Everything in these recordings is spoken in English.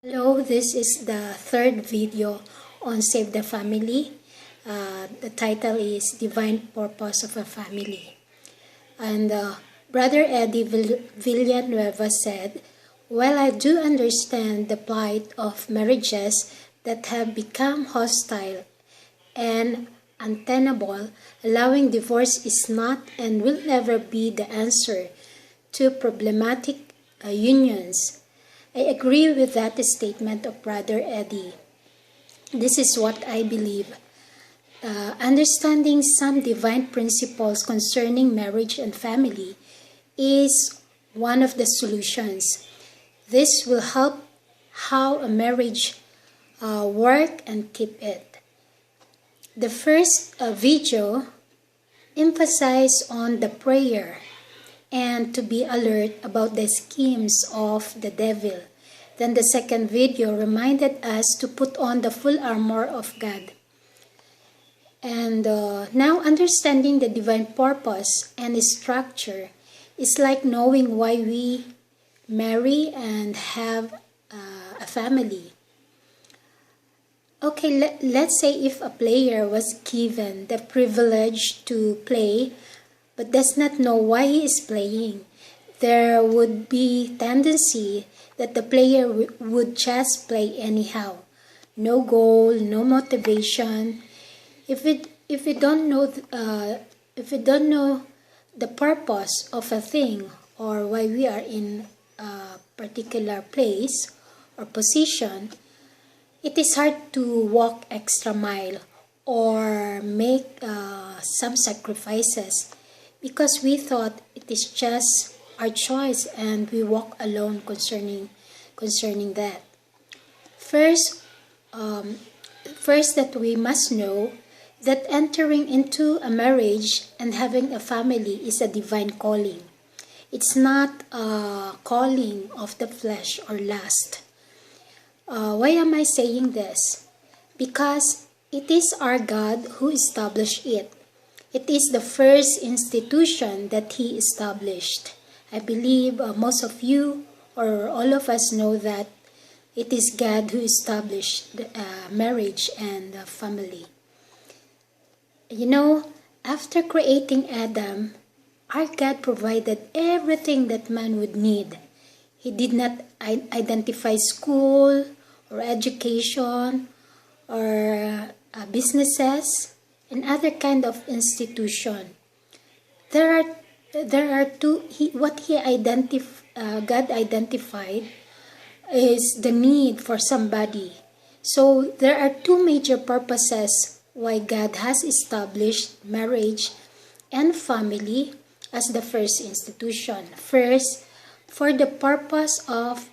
Hello, this is the third video on Save the Family. The title is Divine Purpose of a Family. And Brother Eddie Villanueva said, "While I do understand the plight of marriages that have become hostile and untenable, allowing divorce is not and will never be the answer to problematic unions. I agree with that statement of Brother Eddie. This is what I believe. Understanding some divine principles concerning marriage and family is one of the solutions. This will help how a marriage work and keep it. The first video emphasized on the prayer and to be alert about the schemes of the devil. Then the second video reminded us to put on the full armor of God. And now understanding the divine purpose and structure is like knowing why we marry and have a family. Okay, let's say if a player was given the privilege to play but does not know why he is playing, there would be tendency that the player would just play anyhow. No goal, no motivation. If we don't know the purpose of a thing or why we are in a particular place or position, it is hard to walk extra mile or make some sacrifices, because we thought it is just our choice and we walk alone concerning that. First that we must know that entering into a marriage and having a family is a divine calling. It's not a calling of the flesh or lust. Why am I saying this? Because it is our God who established it. It is the first institution that He established. I believe most of you or all of us know that it is God who established marriage and family. You know, after creating Adam, our God provided everything that man would need. He did not identify school or education or businesses and other kind of institution. There are two. God identified is the need for somebody. So there are two major purposes why God has established marriage and family as the first institution. First, for the purpose of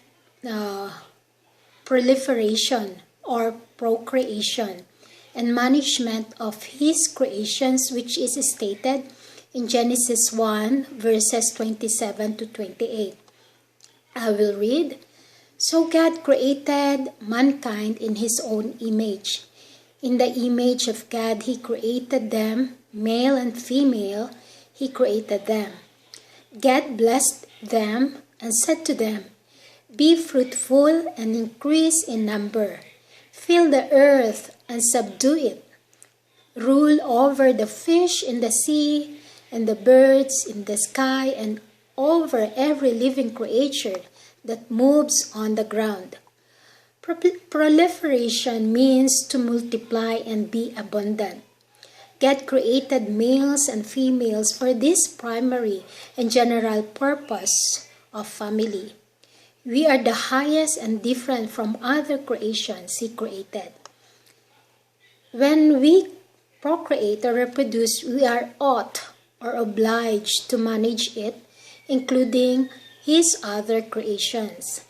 proliferation or procreation and management of His creations, which is stated in Genesis 1 verses 27 to 28. I will read. So God created mankind in His own image. In the image of God He created them, male and female He created them. God blessed them and said to them, "Be fruitful and increase in number. Fill the earth and subdue it. Rule over the fish in the sea and the birds in the sky and over every living creature that moves on the ground." Proliferation means to multiply and be abundant. God created males and females for this primary and general purpose of family. We are the highest and different from other creations He created. When we procreate or reproduce, we are ought or obliged to manage it, including His other creations.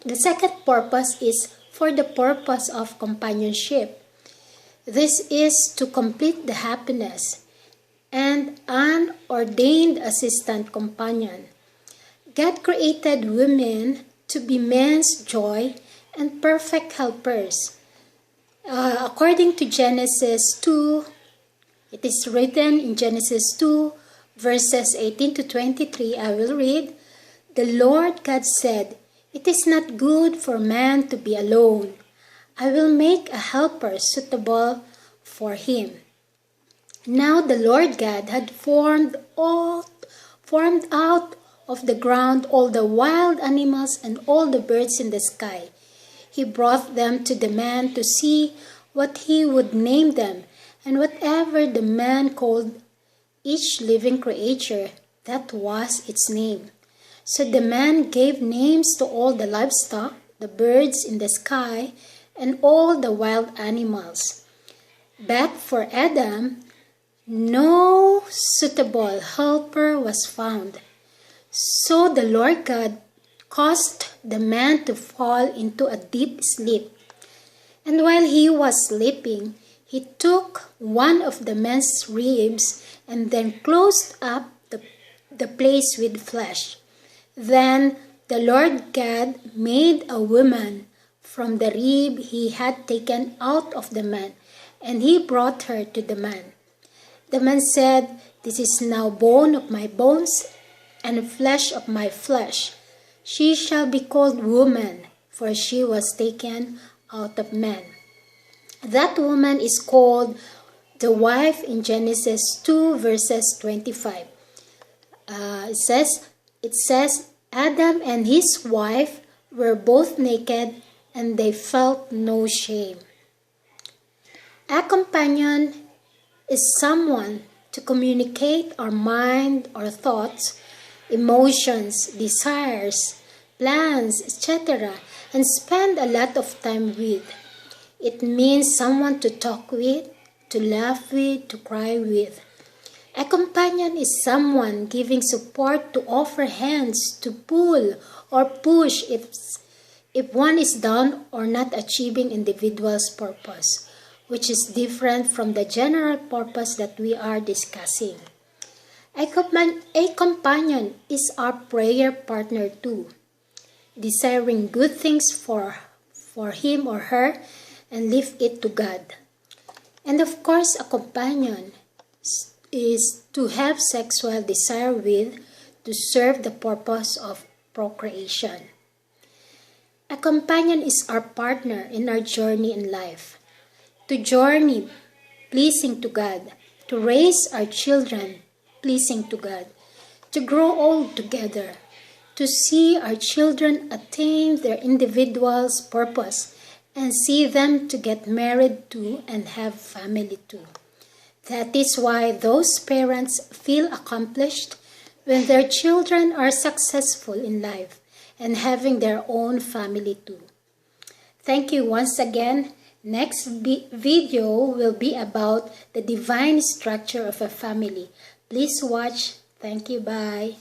The second purpose is for the purpose of companionship. This is to complete the happiness and an ordained assistant companion. God created women to be men's joy and perfect helpers. According to Genesis 2, it is written in Genesis 2 verses 18 to 23, I will read. The Lord God said, It is not good for man to be alone. I will make a helper suitable for him. Now the Lord God had formed out of the ground all the wild animals and all the birds in the sky. He brought them to the man to see what he would name them, and whatever the man called each living creature, that was its name. So the man gave names to all the livestock, the birds in the sky, and all the wild animals. But for Adam, no suitable helper was found. So the Lord God caused the man to fall into a deep sleep. And while he was sleeping, he took one of the man's ribs and then closed up the place with flesh. Then the Lord God made a woman from the rib he had taken out of the man, and he brought her to the man. The man said, "This is now bone of my bones and flesh of my flesh. She shall be called woman, for she was taken out of man." That woman is called the wife in Genesis 2 verses 25. It says, Adam and his wife were both naked and they felt no shame. A companion is someone to communicate our mind, our thoughts, emotions, desires, plans, etc., and spend a lot of time with. It means someone to talk with, to laugh with, to cry with. A companion is someone giving support, to offer hands, to pull or push if one is down or not achieving individual's purpose, which is different from the general purpose that we are discussing. A companion is our prayer partner too, desiring good things for him or her and leave it to God. And of course, a companion is to have sexual desire with, to serve the purpose of procreation. A companion is our partner in our journey in life, to journey pleasing to God, to raise our children pleasing to God, to grow old together, to see our children attain their individual's purpose, and see them to get married to and have family too. That is why those parents feel accomplished when their children are successful in life and having their own family too. Thank you once again. Next video will be about the divine structure of a family. Please watch. Thank you. Bye.